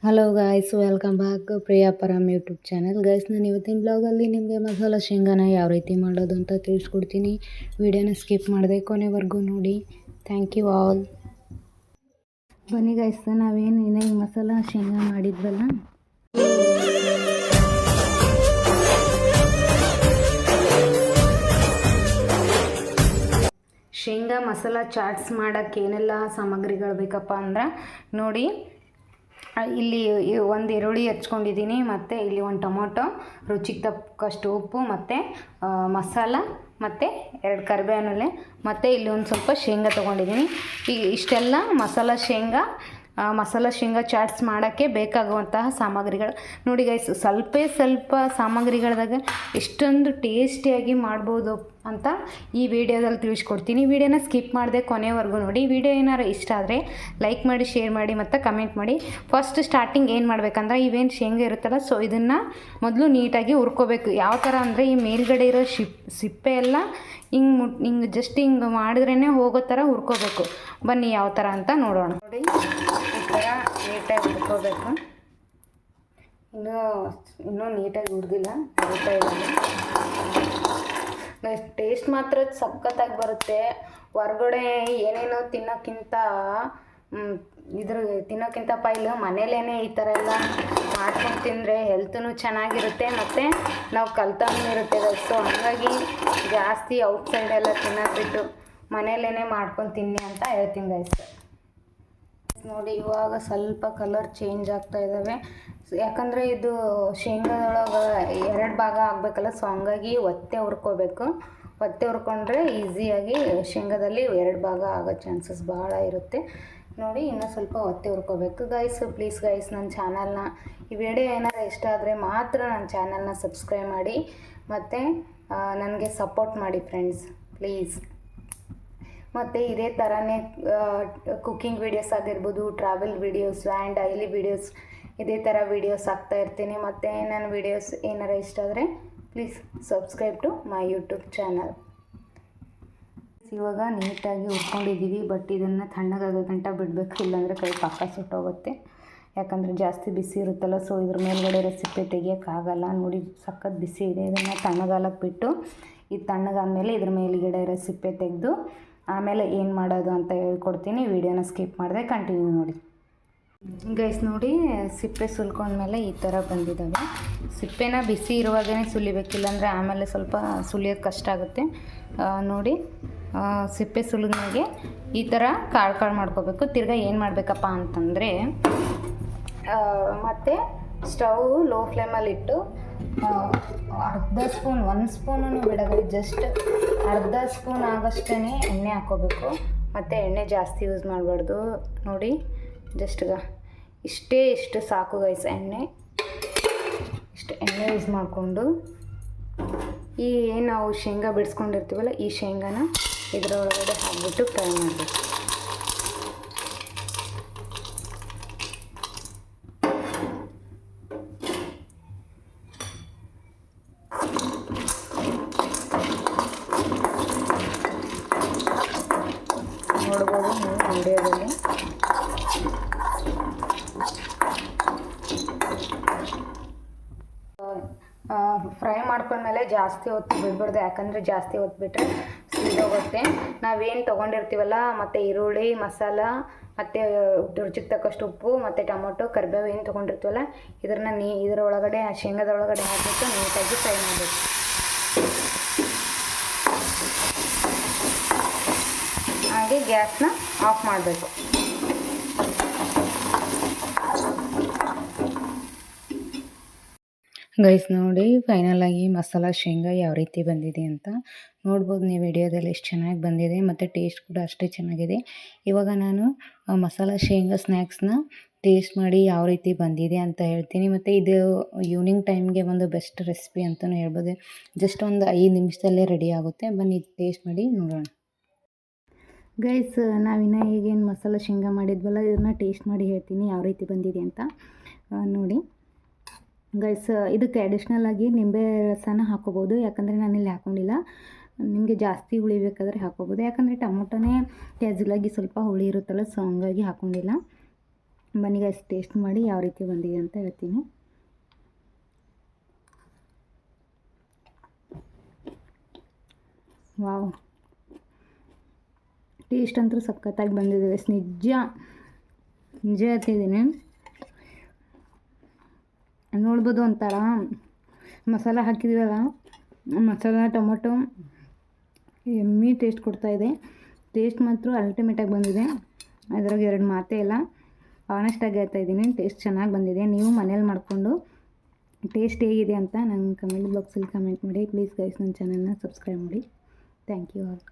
Hello guys, welcome back Priya Param YouTube channel. Guys, ನಾನು ಇವತ್ತಿನ ಬ್ಲಾಗಲ್ಲಿ ನಿಮಗೆ ಮಸಾಲ ಶೇಂಗಾನ ಯಾವ ರೀತಿ ಮಾಡೋದು ಅಂತ ತಿಳಿಸ್ಕೊಡ್ತೀನಿ. ವಿಡಿಯೋನ ಸ್ಕಿಪ್ ಮಾಡದೆ ಕೊನೆವರೆಗೂ ನೋಡಿ. Thank you all. ಬನ್ನಿ ಗೈಸ್, ನಾವೇನು ಈ ಮಸಾಲ ಶೇಂಗಾ ಮಾಡಿದ್ವಲ್ಲ, ಶೇಂಗಾ ಮಸಾಲ ಚಾಟ್ಸ್ ಮಾಡೋಕ್ಕೆ ಏನೆಲ್ಲ ಸಾಮಗ್ರಿಗಳು ಬೇಕಪ್ಪ ಅಂದ್ರೆ ನೋಡಿ. ಇಲ್ಲಿ ಒಂದು ಈರುಳ್ಳಿ ಹೆಚ್ಕೊಂಡಿದ್ದೀನಿ, ಮತ್ತು ಇಲ್ಲಿ ಒಂದು ಟೊಮೊಟೊ, ರುಚಿಗೆ ತಕ್ಕಷ್ಟು ಉಪ್ಪು, ಮತ್ತು ಮಸಾಲ, ಮತ್ತು 2 ಕರಿಬೇವಿನ ಎಲೆ, ಮತ್ತು ಇಲ್ಲಿ ಒಂದು ಸ್ವಲ್ಪ ಶೇಂಗಾ ತೊಗೊಂಡಿದ್ದೀನಿ. ಈಗ ಇಷ್ಟೆಲ್ಲ ಮಸಾಲ ಶೇಂಗಾ ಚಾಟ್ಸ್ ಮಾಡೋಕ್ಕೆ ಬೇಕಾಗುವಂತಹ ಸಾಮಗ್ರಿಗಳು ನೋಡಿ ಗೈಸ್. ಸ್ವಲ್ಪ ಸಾಮಗ್ರಿಗಳದಾಗ ಎಷ್ಟೊಂದು ಟೇಸ್ಟಿಯಾಗಿ ಮಾಡ್ಬೋದು ಅಂತ ಈ ವಿಡಿಯೋದಲ್ಲಿ ತಿಳಿಸ್ಕೊಡ್ತೀನಿ. ವಿಡಿಯೋನ ಸ್ಕಿಪ್ ಮಾಡದೆ ಕೊನೆವರೆಗೂ ನೋಡಿ. ವಿಡಿಯೋ ಏನಾರು ಇಷ್ಟ ಆದರೆ ಲೈಕ್ ಮಾಡಿ, ಶೇರ್ ಮಾಡಿ ಮತ್ತು ಕಮೆಂಟ್ ಮಾಡಿ. ಫಸ್ಟ್ ಸ್ಟಾರ್ಟಿಂಗ್ ಏನು ಮಾಡಬೇಕಂದ್ರೆ, ಇವೇನು ಶೇಂಗಾ ಇರುತ್ತಲ್ಲ, ಸೊ ಇದನ್ನು ಮೊದಲು ನೀಟಾಗಿ ಹುರ್ಕೋಬೇಕು. ಯಾವ ಥರ ಅಂದರೆ, ಈ ಮೇಲ್ಗಡೆ ಇರೋ ಸಿಪ್ಪೆ ಎಲ್ಲ ಹಿಂಗೆ ಜಸ್ಟ್ ಹಿಂಗೆ ಮಾಡಿದ್ರೇ ಹೋಗೋ ಥರ ಹುರ್ಕೋಬೇಕು. ಬನ್ನಿ ಯಾವ ಥರ ಅಂತ ನೋಡೋಣ. ನೋಡಿ, ಈ ಥರ ನೀಟಾಗಿ ಹುರ್ಕೋಬೇಕು. ಇನ್ನೂ ನೀಟಾಗಿ ಹುರಿದಿಲ್ಲ, ಹುರ್ತಾ ಇದ್ದೀನಿ. ಟೇಸ್ಟ್ ಮಾತ್ರ ಸಖತ್ತಾಗಿ ಬರುತ್ತೆ. ಹೊರಗಡೆ ಏನೇನೋ ತಿನ್ನೋಕ್ಕಿಂತ ಪೈಲು ಮನೇಲೇ ಈ ಥರ ಎಲ್ಲ ಮಾಡ್ಕೊಂಡು ತಿಂದರೆ ಹೆಲ್ತೂ ಚೆನ್ನಾಗಿರುತ್ತೆ, ಮತ್ತು ನಾವು ಕಲ್ತನೂ ಇರುತ್ತೆ. ಸೊ ಹಾಗಾಗಿ ಜಾಸ್ತಿ ಔಟ್ಸೈಡೆಲ್ಲ ತಿನ್ನೋದು ಬಿಟ್ಟು ಮನೇಲೇ ಮಾಡ್ಕೊಂಡು ತಿನ್ನಿ ಅಂತ ಹೇಳ್ತೀನಿ ಗೈಸ್. ನೋಡಿ, ಇವಾಗ ಸ್ವಲ್ಪ ಕಲರ್ ಚೇಂಜ್ ಆಗ್ತಾ ಇದ್ದಾವೆ. ಯಾಕಂದರೆ ಇದು ಶೇಂಗಾದೊಳಗೆ 2 ಭಾಗ ಆಗಬೇಕಲ್ಲ, ಸೊ ಹಂಗಾಗಿ ಒತ್ತೆ ಹುರ್ಕೋಬೇಕು. ಒತ್ತೆ ಹುರ್ಕೊಂಡ್ರೆ ಈಸಿಯಾಗಿ ಶೇಂಗಾದಲ್ಲಿ 2 ಭಾಗ ಆಗೋ ಚಾನ್ಸಸ್ ಭಾಳ ಇರುತ್ತೆ. ನೋಡಿ, ಇನ್ನೂ ಸ್ವಲ್ಪ ಒತ್ತೆ ಹುರ್ಕೋಬೇಕು ಗೈಸ್. ಪ್ಲೀಸ್ ಗೈಸ್, ನನ್ನ ಚಾನಲ್ನ, ಈ ವಿಡಿಯೋ ಏನಾರು ಇಷ್ಟ ಆದರೆ ಮಾತ್ರ ನನ್ನ ಚಾನಲ್ನ ಸಬ್ಸ್ಕ್ರೈಬ್ ಮಾಡಿ ಮತ್ತು ನನಗೆ ಸಪೋರ್ಟ್ ಮಾಡಿ ಫ್ರೆಂಡ್ಸ್, ಪ್ಲೀಸ್. ಮತ್ತು ಇದೇ ಥರನೇ ಕುಕ್ಕಿಂಗ್ ವೀಡಿಯೋಸ್ ಆಗಿರ್ಬೋದು, travel videos and daily videos, ಇದೇ ಥರ ವೀಡಿಯೋಸ್ ಹಾಕ್ತಾ ಇರ್ತೀನಿ. ಮತ್ತು ನನ್ನ ವೀಡಿಯೋಸ್ ಏನಾರ ಇಷ್ಟ ಆದರೆ please subscribe to my YouTube channel. ಇವಾಗ ನೀಟಾಗಿ ಹುರ್ಕೊಂಡಿದ್ದೀವಿ, ಬಟ್ ಇದನ್ನು ತಣ್ಣಗಾಗೋ ಗಂಟ ಬಿಡಬೇಕು, ಇಲ್ಲಾಂದರೆ ಕೈ ಪಕ್ಕ ಸುಟ್ಟೋಗುತ್ತೆ. ಯಾಕಂದರೆ ಜಾಸ್ತಿ ಬಿಸಿ ಇರುತ್ತಲ್ಲ, ಸೊ ಇದ್ರ ಮೇಲ್ಗಡೆ ರೆಸಿಪಿ ತೆಗಿಯೋಕ್ಕಾಗಲ್ಲ. ನೋಡಿ, ಸಖತ್ ಬಿಸಿ ಇದೆ. ಇದನ್ನು ತಣ್ಣಗಾಲಕ್ಕೆ ಬಿಟ್ಟು, ಇದು ತಣ್ಣಗಾದ್ಮೇಲೆ ಇದ್ರ ಮೇಲ್ಗಡೆ ರೆಸಿಪಿ ತೆಗೆದು ಆಮೇಲೆ ಏನು ಮಾಡೋದು ಅಂತ ಹೇಳ್ಕೊಡ್ತೀನಿ. ವಿಡಿಯೋನ ಸ್ಕಿಪ್ ಮಾಡಿದೆ ಕಂಟಿನ್ಯೂ ನೋಡಿ ಗೈಸ್. ನೋಡಿ, ಸಿಪ್ಪೆ ಸುಲ್ಕೊಂಡ್ಮೇಲೆ ಈ ಥರ ಬಂದಿದ್ದಾವೆ. ಸಿಪ್ಪೆನ ಬಿಸಿ ಇರುವಾಗೇ ಸುಲಿಬೇಕಿಲ್ಲ ಅಂದರೆ ಆಮೇಲೆ ಸ್ವಲ್ಪ ಸುಲಿಯೋದು ಕಷ್ಟ ಆಗುತ್ತೆ. ನೋಡಿ, ಸಿಪ್ಪೆ ಸುಲಿದ್ಮೇಲೆ ಈ ಥರ ಕಾಳು ಮಾಡ್ಕೋಬೇಕು. ತಿರ್ಗಾ ಏನು ಮಾಡಬೇಕಪ್ಪ ಅಂತಂದರೆ, ಮತ್ತು ಸ್ಟವ್ ಲೋ ಫ್ಲೇಮಲ್ಲಿಟ್ಟು ಅರ್ಧ ಸ್ಪೂನ್, 1 ಸ್ಪೂನೂ ಬಿಡೋದು, ಜಸ್ಟ್ ಅರ್ಧ ಸ್ಪೂನ್ ಆಗೋಷ್ಟೇ ಎಣ್ಣೆ ಹಾಕ್ಕೋಬೇಕು. ಮತ್ತು ಎಣ್ಣೆ ಜಾಸ್ತಿ ಯೂಸ್ ಮಾಡಬಾರ್ದು. ನೋಡಿ, ಇಷ್ಟು ಸಾಕು ಗೈಸ್. ಇಷ್ಟು ಎಣ್ಣೆ ಯೂಸ್ ಮಾಡಿಕೊಂಡು ಏನು ನಾವು ಶೇಂಗಾ ಬಿಡಿಸ್ಕೊಂಡಿರ್ತೀವಲ್ಲ, ಈ ಶೇಂಗಾನ ಇದರೊಳಗಡೆ ಹಾಕ್ಬಿಟ್ಟು ಫ್ರೈ ಮಾಡಬೇಕು. ನೋಡ್ಬೋದು ನೀವು ವಿಡಿಯೋದಲ್ಲಿ. ಫ್ರೈ ಮಾಡ್ಕೊಂಡ್ಮೇಲೆ ಜಾಸ್ತಿ ಹೊತ್ತು ಬಿಡಬಾರ್ದು, ಯಾಕಂದರೆ ಜಾಸ್ತಿ ಹೊತ್ತು ಬಿಟ್ಟರೆ ಸಿದೋಗುತ್ತೆ. ನಾವೇನು ತೊಗೊಂಡಿರ್ತೀವಲ್ಲ, ಮತ್ತು ಈರುಳ್ಳಿ, ಮಸಾಲ, ಮತ್ತು ರುಚಿಗೆ ತಕ್ಕಷ್ಟು ಉಪ್ಪು, ಮತ್ತು ಟೊಮೊಟೊ, ಕರಿಬೇವು ಏನು ತೊಗೊಂಡಿರ್ತೀವಲ್ಲ, ಇದರೊಳಗಡೆ ಶೇಂಗಾದೊಳಗಡೆ ಹಾಕಿಬಿಟ್ಟು ನೀಟಾಗಿ ಫ್ರೈ ಮಾಡಬೇಕು. ಹಾಗೆ ಗ್ಯಾಸ್ನ ಆಫ್ ಮಾಡಬೇಕು. ಗೈಸ್ ನೋಡಿ, ಫೈನಲಾಗಿ ಮಸಾಲ ಶೇಂಗಾ ಯಾವ ರೀತಿ ಬಂದಿದೆ ಅಂತ ನೋಡ್ಬೋದು ನೀವು ವಿಡಿಯೋದಲ್ಲಿ. ಎಷ್ಟು ಚೆನ್ನಾಗಿ ಬಂದಿದೆ ಮತ್ತು ಟೇಸ್ಟ್ ಕೂಡ ಅಷ್ಟೇ ಚೆನ್ನಾಗಿದೆ. ಇವಾಗ ನಾನು ಮಸಾಲ ಶೇಂಗಾ ಸ್ನ್ಯಾಕ್ಸ್ನ ಟೇಸ್ಟ್ ಮಾಡಿ ಯಾವ ರೀತಿ ಬಂದಿದೆ ಅಂತ ಹೇಳ್ತೀನಿ. ಮತ್ತು ಇದು ಈವ್ನಿಂಗ್ ಟೈಮ್ಗೆ ಒಂದು ಬೆಸ್ಟ್ ರೆಸಿಪಿ ಅಂತಲೂ ಹೇಳ್ಬೋದು. ಜಸ್ಟ್ ಒಂದು 5 ನಿಮಿಷದಲ್ಲೇ ರೆಡಿ ಆಗುತ್ತೆ. ಬನ್ನಿ ಟೇಸ್ಟ್ ಮಾಡಿ ನೋಡೋಣ ಗೈಸ್. ನಾವಿನ್ನು ಈಗೇನು ಮಸಾಲ ಶೇಂಗಾ ಮಾಡಿದ್ವಲ್ಲ, ಇದನ್ನು ಟೇಸ್ಟ್ ಮಾಡಿ ಹೇಳ್ತೀನಿ ಯಾವ ರೀತಿ ಬಂದಿದೆ ಅಂತ. ನೋಡಿ ಗೈಸ್, ಇದಕ್ಕೆ ಅಡಿಷ್ನಲ್ ಆಗಿ ನಿಂಬೆ ರಸನ ಹಾಕೋಬೋದು, ಯಾಕಂದರೆ ನಾನಿಲ್ಲಿ ಹಾಕ್ಕೊಂಡಿಲ್ಲ. ನಿಮಗೆ ಜಾಸ್ತಿ ಹುಳಿ ಬೇಕಾದರೆ ಹಾಕೋಬೋದು, ಯಾಕಂದರೆ ಟೊಮೊಟೊನೇ ಕ್ಯಾಜುಲಾಗಿ ಸ್ವಲ್ಪ ಹುಳಿ ಇರುತ್ತಲ್ಲ, ಸೊ ಹಂಗಾಗಿ ಹಾಕ್ಕೊಂಡಿಲ್ಲ. ಬನ್ನಿ ಗೈಸ್ ಟೇಸ್ಟ್ ಮಾಡಿ ಯಾವ ರೀತಿ ಬಂದಿದೆ ಅಂತ ಹೇಳ್ತೀನಿ. ವಾವ್, ಟೇಸ್ಟ್ ಅಂತೂ ಸಖತ್ತಾಗಿ ಬಂದಿದೆ ಗೈಸ್. ನಿಜ ಹೇಳ್ತಿದ್ದೀನಿ. ನೋಡ್ಬೋದು ಒಂಥರ ಮಸಾಲ ಹಾಕಿದ್ದೀವಲ್ಲ, ಮಸಾಲ ಟೊಮೊಟೊ ಎಮ್ಮಿ ಟೇಸ್ಟ್ ಕೊಡ್ತಾಯಿದೆ. ಟೇಸ್ಟ್ ಮಾತ್ರ ಅಲ್ಟಿಮೇಟಾಗಿ ಬಂದಿದೆ. ಅದ್ರಾಗ ಎರಡು ಮಾತೇ ಇಲ್ಲ. ಆನೆಸ್ಟಾಗಿ ಹೇಳ್ತಾ ಇದ್ದೀನಿ, ಟೇಸ್ಟ್ ಚೆನ್ನಾಗಿ ಬಂದಿದೆ. ನೀವು ಮನೇಲಿ ಮಾಡಿಕೊಂಡು ಟೇಸ್ಟ್ ಹೇಗಿದೆ ಅಂತ ನಂಗೆ ಕಮೆಂಟ್ ಬಾಕ್ಸಲ್ಲಿ ಕಮೆಂಟ್ ಮಾಡಿ. ಪ್ಲೀಸ್ ಗೈಸ್ ನನ್ನ ಚಾನಲ್ನ ಸಬ್ಸ್ಕ್ರೈಬ್ ಮಾಡಿ. Thank you all.